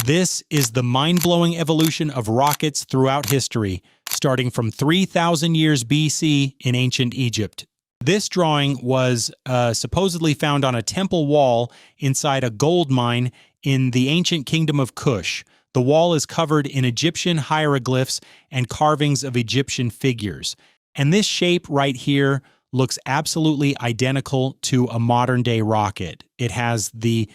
This is the mind-blowing evolution of rockets throughout history, starting from 3,000 years BC in ancient Egypt. This drawing was supposedly found on a temple wall inside a gold mine in the ancient Kingdom of Kush. The wall is covered in Egyptian hieroglyphs and carvings of Egyptian figures. And this shape right here looks absolutely identical to a modern-day rocket. It has the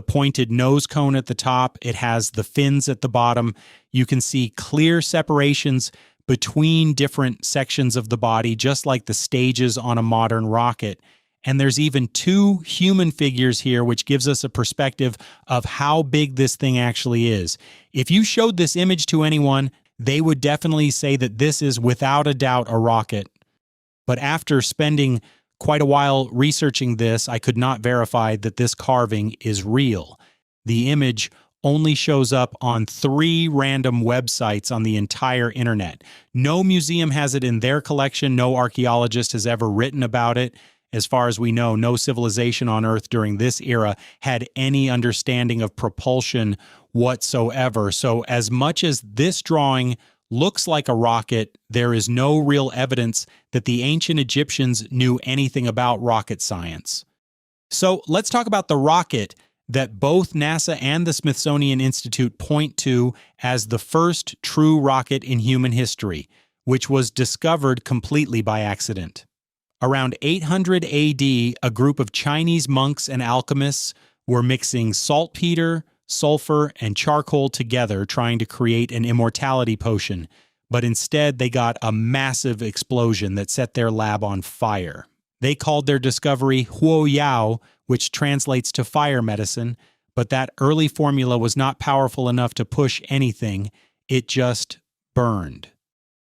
pointed nose cone at the top. It has the fins at the bottom. You can see clear separations between different sections of the body, just like the stages on a modern rocket. And there's even two human figures here, which gives us a perspective of how big this thing actually is. If you showed this image to anyone, they would definitely say that this is without a doubt a rocket. But after spending quite a while researching this, I could not verify that this carving is real. The image only shows up on 3 random websites on the entire internet. No museum has it in their collection. No archaeologist has ever written about it. As far as we know, no civilization on Earth during this era had any understanding of propulsion whatsoever. So as much as this drawing looks like a rocket, there is no real evidence that the ancient Egyptians knew anything about rocket science. So let's talk about the rocket that both NASA and the Smithsonian Institute point to as the first true rocket in human history, which was discovered completely by accident. Around 800 AD, a group of Chinese monks and alchemists were mixing saltpeter, sulfur, and charcoal together trying to create an immortality potion, but instead they got a massive explosion that set their lab on fire. They called their discovery Huo Yao, which translates to fire medicine, but that early formula was not powerful enough to push anything. It just burned.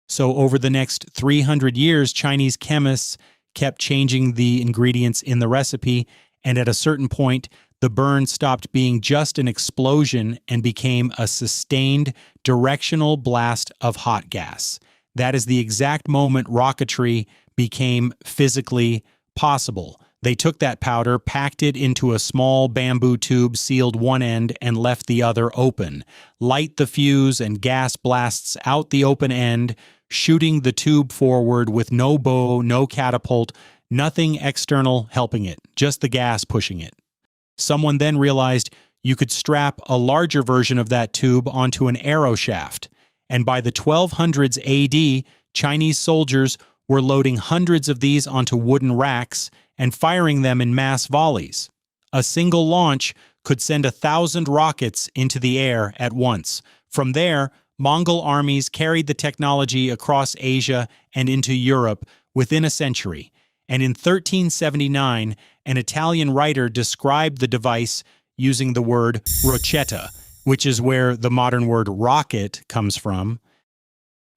So over the next 300 years, Chinese chemists kept changing the ingredients in the recipe, and at a certain point, the burn stopped being just an explosion and became a sustained directional blast of hot gas. That is the exact moment rocketry became physically possible. They took that powder, packed it into a small bamboo tube, sealed one end, and left the other open. Light the fuse and gas blasts out the open end, shooting the tube forward with no bow, no catapult, nothing external helping it, just the gas pushing it. Someone then realized you could strap a larger version of that tube onto an arrow shaft, and by the 1200s AD, Chinese soldiers were loading hundreds of these onto wooden racks and firing them in mass volleys. A single launch could send 1,000 rockets into the air at once. From there, Mongol armies carried the technology across Asia and into Europe within a century. And in 1379, an Italian writer described the device using the word rocetta, which is where the modern word rocket comes from.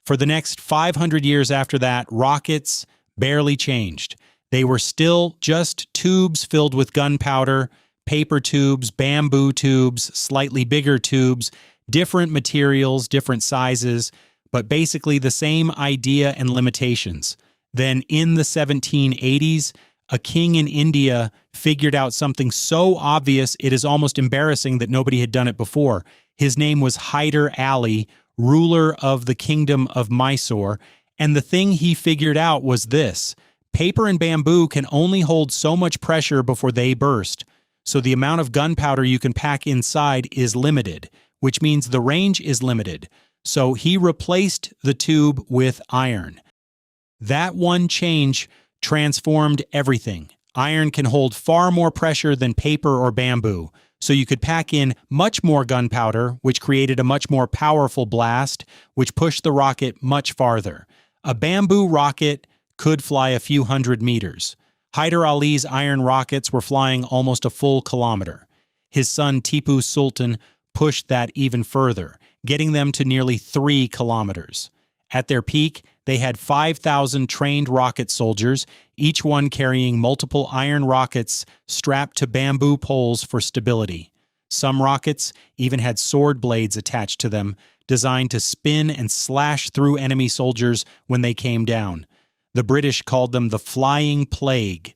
For the next 500 years after that, rockets barely changed. They were still just tubes filled with gunpowder, paper tubes, bamboo tubes, slightly bigger tubes, different materials, different sizes, but basically the same idea and limitations. Then in the 1780s, a king in India figured out something so obvious it is almost embarrassing that nobody had done it before. His name was Hyder, ruler of the Kingdom of Mysore, and the thing he figured out was this: paper and bamboo can only hold so much pressure before they burst, so the amount of gunpowder you can pack inside is limited, which means the range is limited. So he replaced the tube with iron. That one change transformed everything. Iron can hold far more pressure than paper or bamboo, so you could pack in much more gunpowder, which created a much more powerful blast, which pushed the rocket much farther. A bamboo rocket could fly a few hundred meters. Hyder Ali's iron rockets were flying almost a full kilometer. His son Tipu Sultan pushed that even further, getting them to nearly 3 kilometers. At their peak, they had 5,000 trained rocket soldiers, each one carrying multiple iron rockets strapped to bamboo poles for stability. Some rockets even had sword blades attached to them, designed to spin and slash through enemy soldiers when they came down. The British called them the Flying Plague.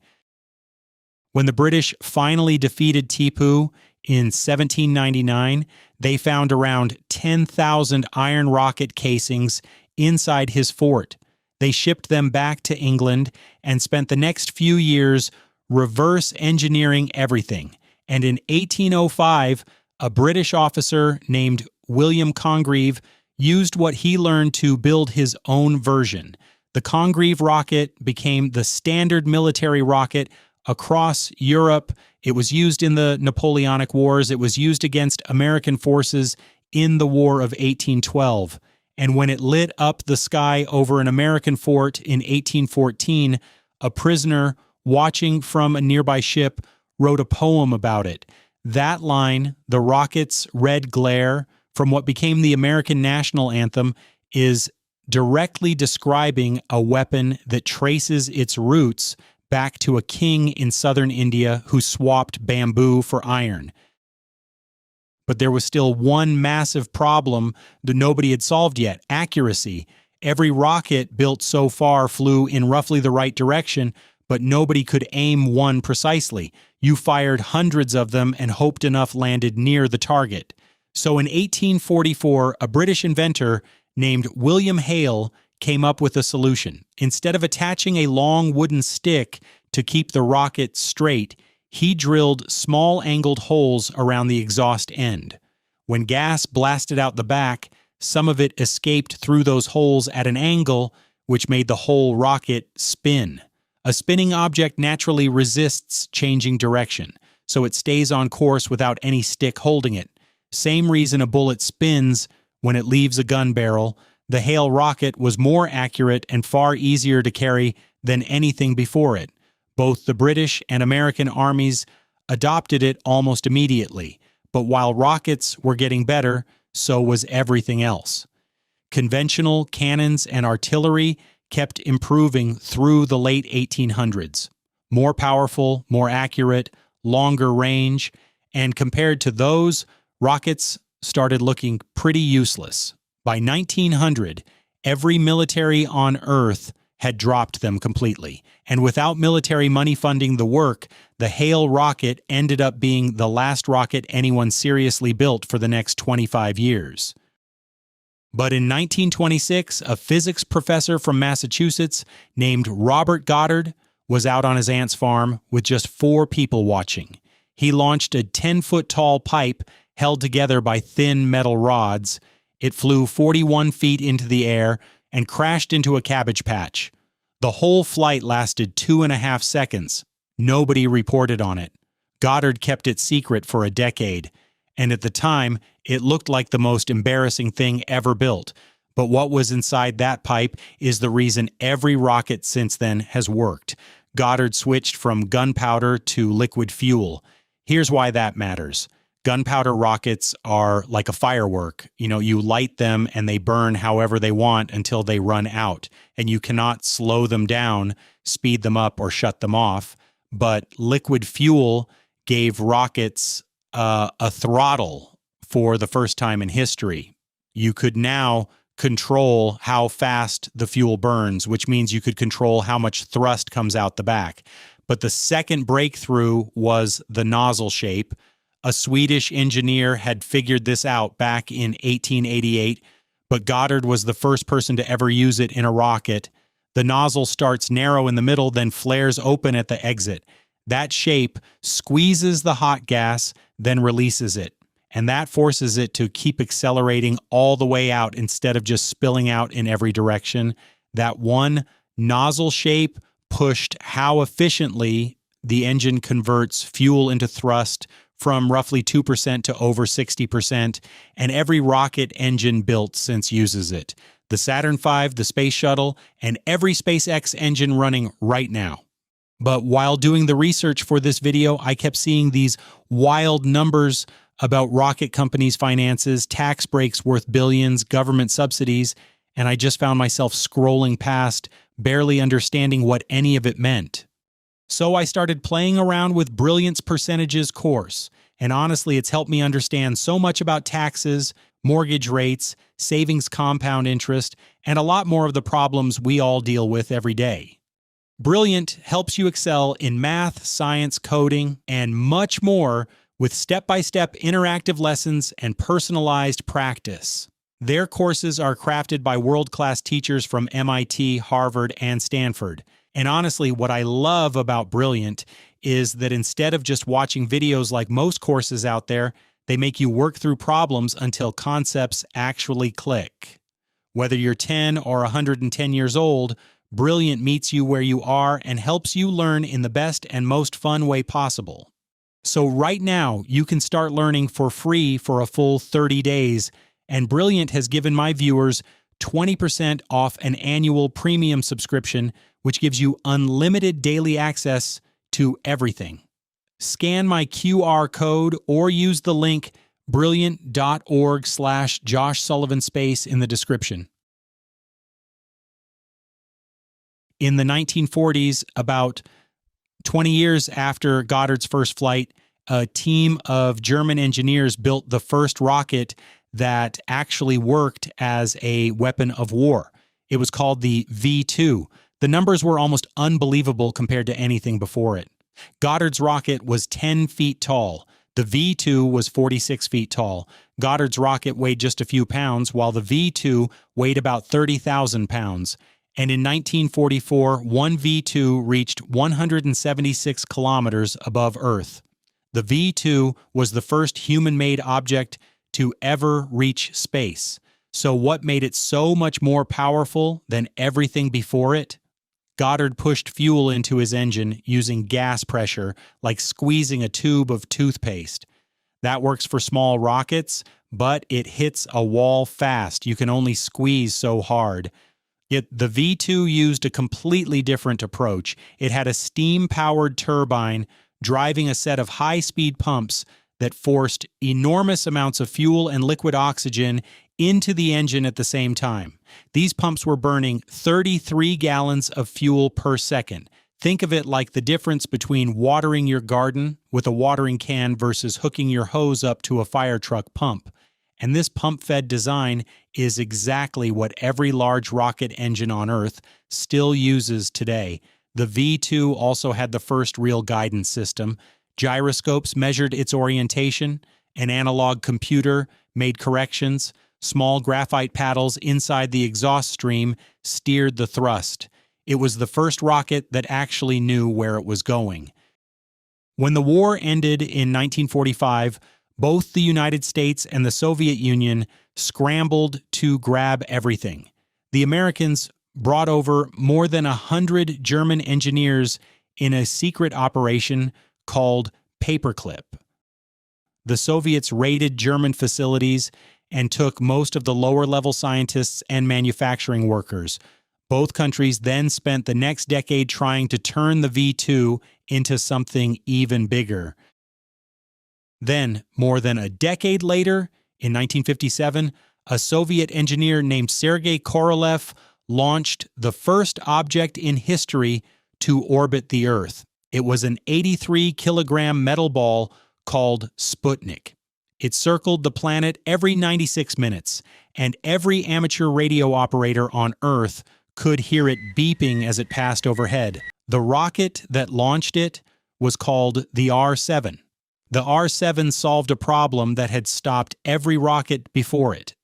When the British finally defeated Tipu in 1799, They found around 10,000 iron rocket casings inside his fort. They shipped them back to England and spent the next few years reverse engineering everything. And in 1805, a British officer named William Congreve used what he learned to build his own version. The Congreve rocket became the standard military rocket across Europe. It was used in the Napoleonic Wars. It was used against American forces in the War of 1812. And when it lit up the sky over an American fort in 1814, a prisoner watching from a nearby ship wrote a poem about it. That line, "The rocket's red glare," from what became the American national anthem, is directly describing a weapon that traces its roots back to a king in southern India who swapped bamboo for iron. But there was still one massive problem that nobody had solved yet: accuracy. Every rocket built so far flew in roughly the right direction, but nobody could aim one precisely. You fired hundreds of them and hoped enough landed near the target. So in 1844, a British inventor named William Hale came up with a solution. Instead of attaching a long wooden stick to keep the rocket straight, he drilled small angled holes around the exhaust end. When gas blasted out the back, some of it escaped through those holes at an angle, which made the whole rocket spin. A spinning object naturally resists changing direction, so it stays on course without any stick holding it. Same reason a bullet spins when it leaves a gun barrel. The Hale rocket was more accurate and far easier to carry than anything before it. Both the British and American armies adopted it almost immediately, but while rockets were getting better, so was everything else. Conventional cannons and artillery kept improving through the late 1800s. More powerful, more accurate, longer range, and compared to those, rockets started looking pretty useless. By 1900, every military on Earth had dropped them completely, and without military money funding the work, the Hale rocket ended up being the last rocket anyone seriously built for the next 25 years. But in 1926, a physics professor from Massachusetts named Robert Goddard was out on his aunt's farm with just 4 people watching. He launched a 10-foot-tall pipe held together by thin metal rods. It flew 41 feet into the air and crashed into a cabbage patch. The whole flight lasted 2.5 seconds. Nobody reported on it. Goddard kept it secret for a decade, and at the time, it looked like the most embarrassing thing ever built. But what was inside that pipe is the reason every rocket since then has worked. Goddard switched from gunpowder to liquid fuel. Here's why that matters. Gunpowder rockets are like a firework. You light them and they burn however they want until they run out. And you cannot slow them down, speed them up, or shut them off. But liquid fuel gave rockets a throttle for the first time in history. You could now control how fast the fuel burns, which means you could control how much thrust comes out the back. But the second breakthrough was the nozzle shape. A Swedish engineer had figured this out back in 1888, but Goddard was the first person to ever use it in a rocket. The nozzle starts narrow in the middle, then flares open at the exit. That shape squeezes the hot gas, then releases it. And that forces it to keep accelerating all the way out instead of just spilling out in every direction. That one nozzle shape pushed how efficiently the engine converts fuel into thrust from roughly 2% to over 60%, and every rocket engine built since uses it. The Saturn V, the Space Shuttle, and every SpaceX engine running right now. But while doing the research for this video, I kept seeing these wild numbers about rocket companies' finances, tax breaks worth billions, government subsidies, and I just found myself scrolling past, barely understanding what any of it meant. So I started playing around with Brilliant's Percentages course, and honestly, it's helped me understand so much about taxes, mortgage rates, savings compound interest, and a lot more of the problems we all deal with every day. Brilliant helps you excel in math, science, coding, and much more with step-by-step interactive lessons and personalized practice. Their courses are crafted by world-class teachers from MIT, Harvard, and Stanford. And honestly, what I love about Brilliant is that instead of just watching videos like most courses out there, they make you work through problems until concepts actually click. Whether you're 10 or 110 years old, Brilliant meets you where you are and helps you learn in the best and most fun way possible. So right now, you can start learning for free for a full 30 days, and Brilliant has given my viewers 20% off an annual premium subscription, which gives you unlimited daily access to everything. Scan my QR code or use the link brilliant.org/Josh Sullivan space in the description. In the 1940s, about 20 years after Goddard's first flight, a team of German engineers built the first rocket that actually worked as a weapon of war. It was called the V2. The numbers were almost unbelievable compared to anything before it. Goddard's rocket was 10 feet tall. The V2 was 46 feet tall. Goddard's rocket weighed just a few pounds, while the V2 weighed about 30,000 pounds. And in 1944, one V2 reached 176 kilometers above Earth. The V2 was the first human-made object to ever reach space. So what made it so much more powerful than everything before it? Goddard pushed fuel into his engine using gas pressure, like squeezing a tube of toothpaste. That works for small rockets, but it hits a wall fast. You can only squeeze so hard. Yet the V2 used a completely different approach. It had a steam-powered turbine driving a set of high-speed pumps that forced enormous amounts of fuel and liquid oxygen into the engine at the same time. These pumps were burning 33 gallons of fuel per second. Think of it like the difference between watering your garden with a watering can versus hooking your hose up to a fire truck pump. And this pump-fed design is exactly what every large rocket engine on Earth still uses today. The V2 also had the first real guidance system. Gyroscopes measured its orientation. An analog computer made corrections. Small graphite paddles inside the exhaust stream steered the thrust. It was the first rocket that actually knew where it was going. When the war ended in 1945, both the United States and the Soviet Union scrambled to grab everything. The Americans brought over more than 100 German engineers in a secret operation called Paperclip. The Soviets raided German facilities and took most of the lower-level scientists and manufacturing workers. Both countries then spent the next decade trying to turn the V2 into something even bigger. Then, more than a decade later, in 1957, a Soviet engineer named Sergei Korolev launched the first object in history to orbit the Earth. It was an 83-kilogram metal ball called Sputnik. It circled the planet every 96 minutes, and every amateur radio operator on Earth could hear it beeping as it passed overhead. The rocket that launched it was called the R-7. The R-7 solved a problem that had stopped every rocket before it.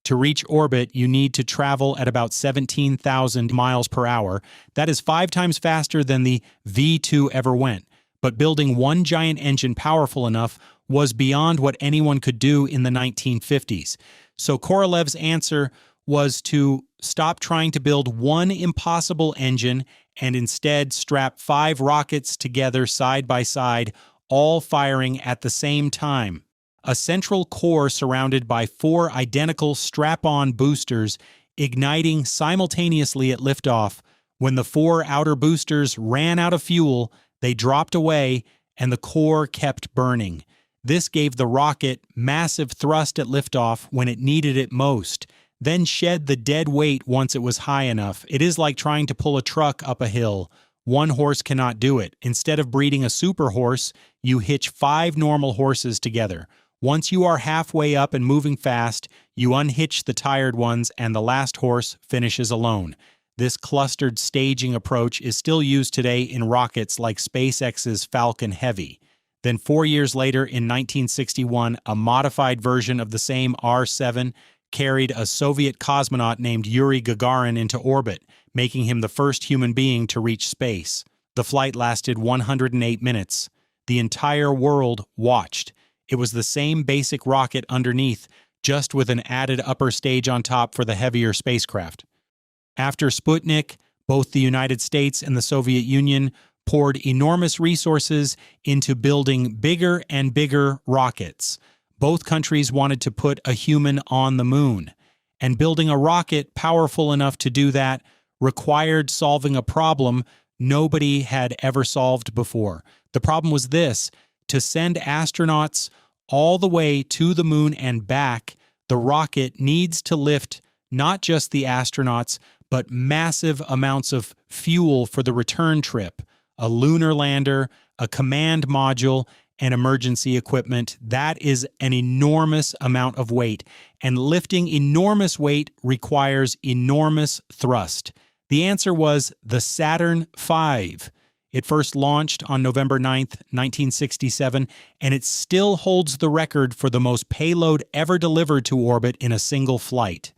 To reach orbit, you need to travel at about 17,000 miles per hour. That is 5 times faster than the V2 ever went. But building one giant engine powerful enough was beyond what anyone could do in the 1950s. So Korolev's answer was to stop trying to build one impossible engine and instead strap 5 rockets together side by side, all firing at the same time. A central core surrounded by 4 identical strap-on boosters igniting simultaneously at liftoff. When the 4 outer boosters ran out of fuel, they dropped away and the core kept burning. This gave the rocket massive thrust at liftoff when it needed it most, then shed the dead weight once it was high enough. It is like trying to pull a truck up a hill. One horse cannot do it. Instead of breeding a super horse, you hitch 5 normal horses together. Once you are halfway up and moving fast, you unhitch the tired ones and the last horse finishes alone. This clustered staging approach is still used today in rockets like SpaceX's Falcon Heavy. Then 4 years later, in 1961, a modified version of the same R-7 carried a Soviet cosmonaut named Yuri Gagarin into orbit, making him the first human being to reach space. The flight lasted 108 minutes. The entire world watched. It was the same basic rocket underneath, just with an added upper stage on top for the heavier spacecraft. After Sputnik, both the United States and the Soviet Union poured enormous resources into building bigger and bigger rockets. Both countries wanted to put a human on the moon, and building a rocket powerful enough to do that required solving a problem nobody had ever solved before. The problem was this: to send astronauts all the way to the moon and back, the rocket needs to lift not just the astronauts, but massive amounts of fuel for the return trip, a lunar lander, a command module, and emergency equipment. That is an enormous amount of weight, and lifting enormous weight requires enormous thrust. The answer was the Saturn V. It first launched on November 9th, 1967, and it still holds the record for the most payload ever delivered to orbit in a single flight.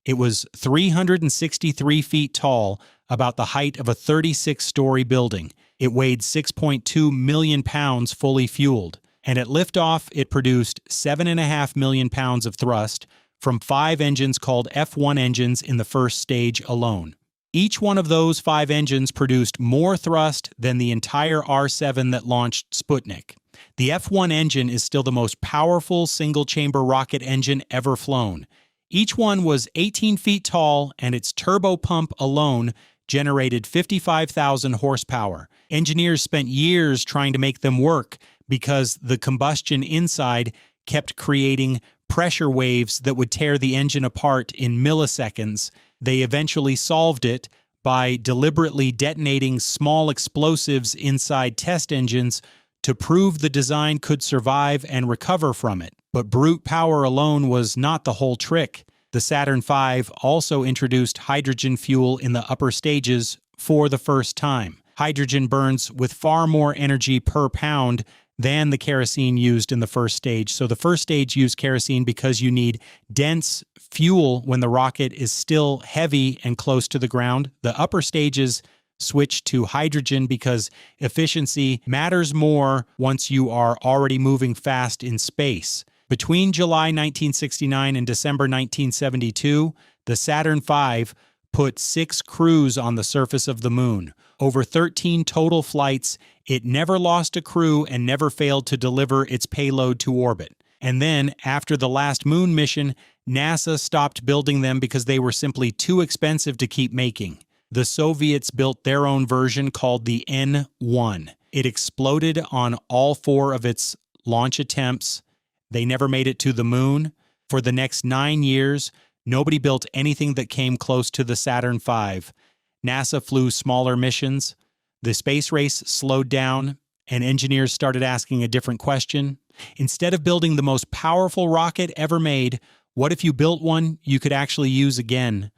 It was 363 feet tall, about the height of a 36-story building. It weighed 6.2 million pounds fully fueled, and at liftoff it produced 7.5 million pounds of thrust from 5 engines called F1 engines in the first stage alone. Each one of those 5 engines produced more thrust than the entire R-7 that launched Sputnik. The F1 engine is still the most powerful single-chamber rocket engine ever flown. Each one was 18 feet tall, and its turbo pump alone generated 55,000 horsepower. Engineers spent years trying to make them work because the combustion inside kept creating pressure waves that would tear the engine apart in milliseconds. They eventually solved it by deliberately detonating small explosives inside test engines to prove the design could survive and recover from it. But brute power alone was not the whole trick. The Saturn V also introduced hydrogen fuel in the upper stages for the first time. Hydrogen burns with far more energy per pound than the kerosene used in the first stage. So the first stage used kerosene because you need dense fuel when the rocket is still heavy and close to the ground. The upper stages switched to hydrogen because efficiency matters more once you are already moving fast in space. Between July 1969 and December 1972, the Saturn V put 6 crews on the surface of the moon. Over 13 total flights, it never lost a crew and never failed to deliver its payload to orbit. And then, after the last moon mission, NASA stopped building them because they were simply too expensive to keep making. The Soviets built their own version called the N-1. It exploded on all 4 of its launch attempts. They never made it to the moon. For the next 9 years, nobody built anything that came close to the Saturn V. NASA flew smaller missions. The space race slowed down, and engineers started asking a different question. Instead of building the most powerful rocket ever made, what if you built one you could actually use again?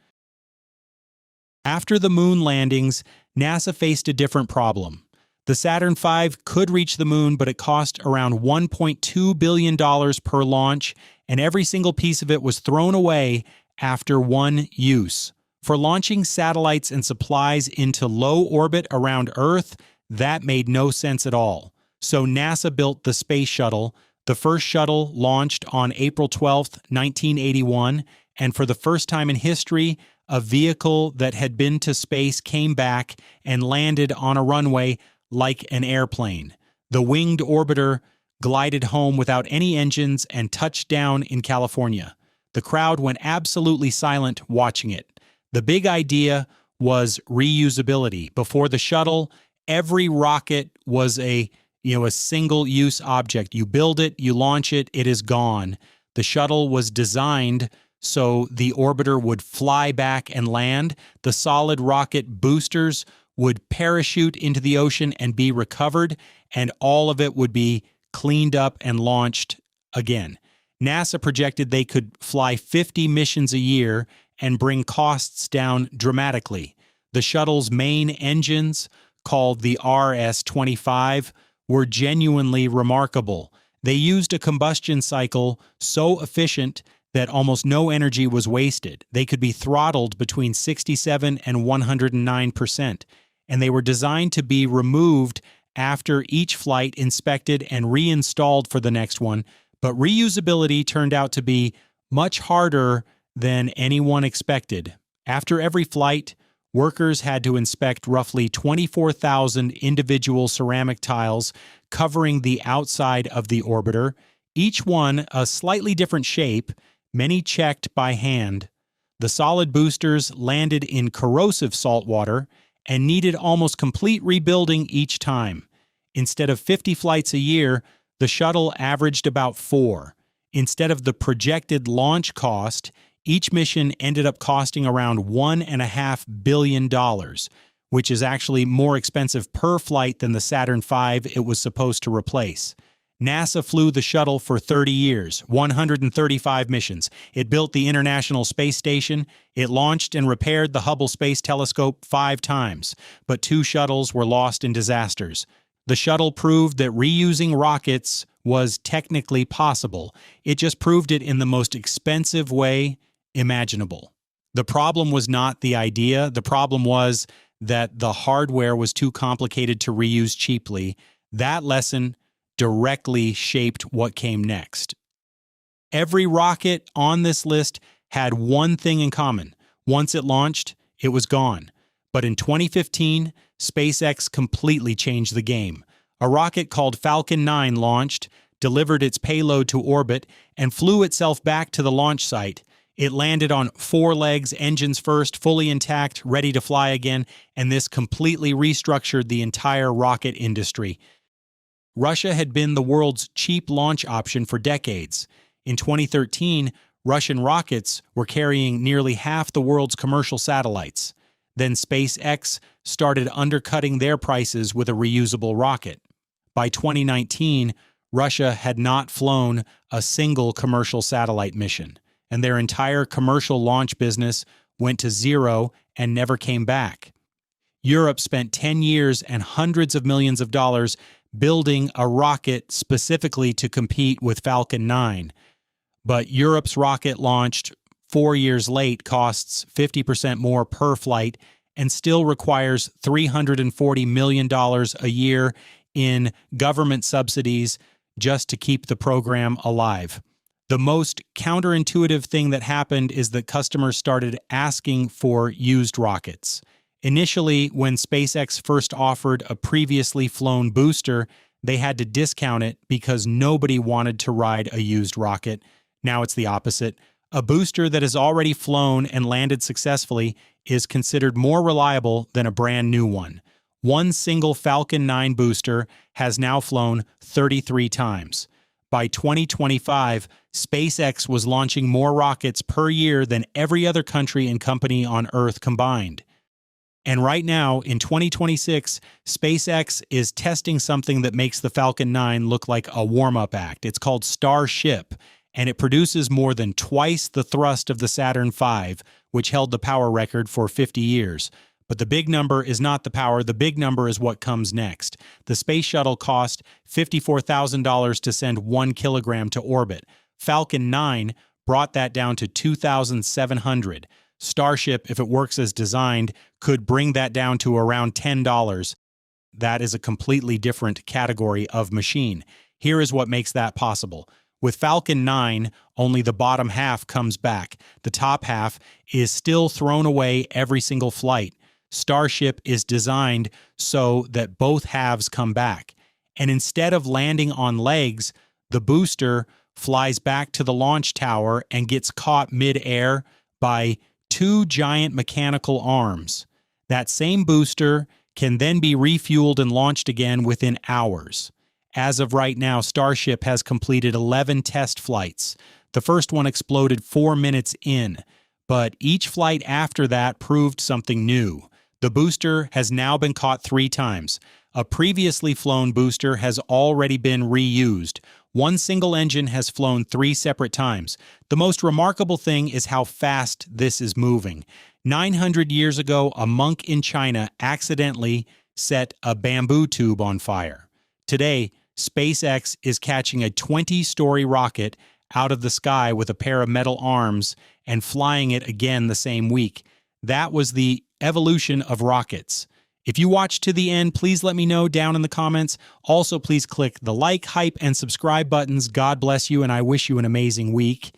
After the moon landings, NASA faced a different problem. The Saturn V could reach the moon, but it cost around $1.2 billion per launch, and every single piece of it was thrown away after one use. For launching satellites and supplies into low orbit around Earth, that made no sense at all. So NASA built the Space Shuttle. The first shuttle launched on April 12, 1981, and for the first time in history, a vehicle that had been to space came back and landed on a runway like an airplane. The winged orbiter glided home without any engines and touched down in California. The crowd went absolutely silent watching it. The big idea was reusability. Before the shuttle, every rocket was a single-use object. You build it, you launch it, it is gone. The shuttle was designed so the orbiter would fly back and land. The solid rocket boosters would parachute into the ocean and be recovered, and all of it would be cleaned up and launched again. NASA projected they could fly 50 missions a year and bring costs down dramatically. The shuttle's main engines, called the RS-25, were genuinely remarkable. They used a combustion cycle so efficient that almost no energy was wasted. They could be throttled between 67 and 109%, and they were designed to be removed after each flight, inspected, and reinstalled for the next one. But reusability turned out to be much harder than anyone expected. After every flight, workers had to inspect roughly 24,000 individual ceramic tiles covering the outside of the orbiter, each one a slightly different shape, many checked by hand. The solid boosters landed in corrosive salt water and needed almost complete rebuilding each time. Instead of 50 flights a year, the shuttle averaged about 4. Instead of the projected launch cost, each mission ended up costing around $1.5 billion, which is actually more expensive per flight than the Saturn V it was supposed to replace. NASA flew the shuttle for 30 years, 135 missions. It built the International Space Station. It launched and repaired the Hubble Space Telescope 5 times, but 2 shuttles were lost in disasters. The shuttle proved that reusing rockets was technically possible. It just proved it in the most expensive way imaginable. The problem was not the idea. The problem was that the hardware was too complicated to reuse cheaply. That lesson directly shaped what came next. Every rocket on this list had one thing in common. Once it launched, it was gone. But in 2015, SpaceX completely changed the game. A rocket called Falcon 9 launched, delivered its payload to orbit, and flew itself back to the launch site. It landed on 4 legs, engines first, fully intact, ready to fly again, and this completely restructured the entire rocket industry. Russia had been the world's cheap launch option for decades. In 2013, Russian rockets were carrying nearly half the world's commercial satellites. Then SpaceX started undercutting their prices with a reusable rocket. By 2019, Russia had not flown a single commercial satellite mission, and their entire commercial launch business went to zero and never came back. Europe spent 10 years and hundreds of millions of dollars building a rocket specifically to compete with Falcon 9. But Europe's rocket launched 4 years late costs 50% more per flight and still requires $340 million a year in government subsidies just to keep the program alive. The most counterintuitive thing that happened is that customers started asking for used rockets. Initially, when SpaceX first offered a previously flown booster, they had to discount it because nobody wanted to ride a used rocket. Now it's the opposite. A booster that has already flown and landed successfully is considered more reliable than a brand new one. One single Falcon 9 booster has now flown 33 times. By 2025, SpaceX was launching more rockets per year than every other country and company on Earth combined. And right now, in 2026, SpaceX is testing something that makes the Falcon 9 look like a warm-up act. It's called Starship, and it produces more than twice the thrust of the Saturn V, which held the power record for 50 years. But the big number is not the power. The big number is what comes next. The space shuttle cost $54,000 to send 1 kilogram to orbit. Falcon 9 brought that down to $2,700. Starship, if it works as designed, could bring that down to around $10. That is a completely different category of machine. Here is what makes that possible. With Falcon 9, only the bottom half comes back. The top half is still thrown away every single flight. Starship is designed so that both halves come back. And instead of landing on legs, the booster flies back to the launch tower and gets caught mid-air by 2 giant mechanical arms. That same booster can then be refueled and launched again within hours. As of right now, Starship has completed 11 test flights. The first one exploded 4 minutes in, but each flight after that proved something new. The booster has now been caught 3 times. A previously flown booster has already been reused. One single engine has flown 3 separate times. The most remarkable thing is how fast this is moving. 900 years ago, a monk in China accidentally set a bamboo tube on fire. Today, SpaceX is catching a 20-story rocket out of the sky with a pair of metal arms and flying it again the same week. That was the evolution of rockets. If you watched to the end, please let me know down in the comments. Also, please click the like, hype, and subscribe buttons. God bless you, and I wish you an amazing week.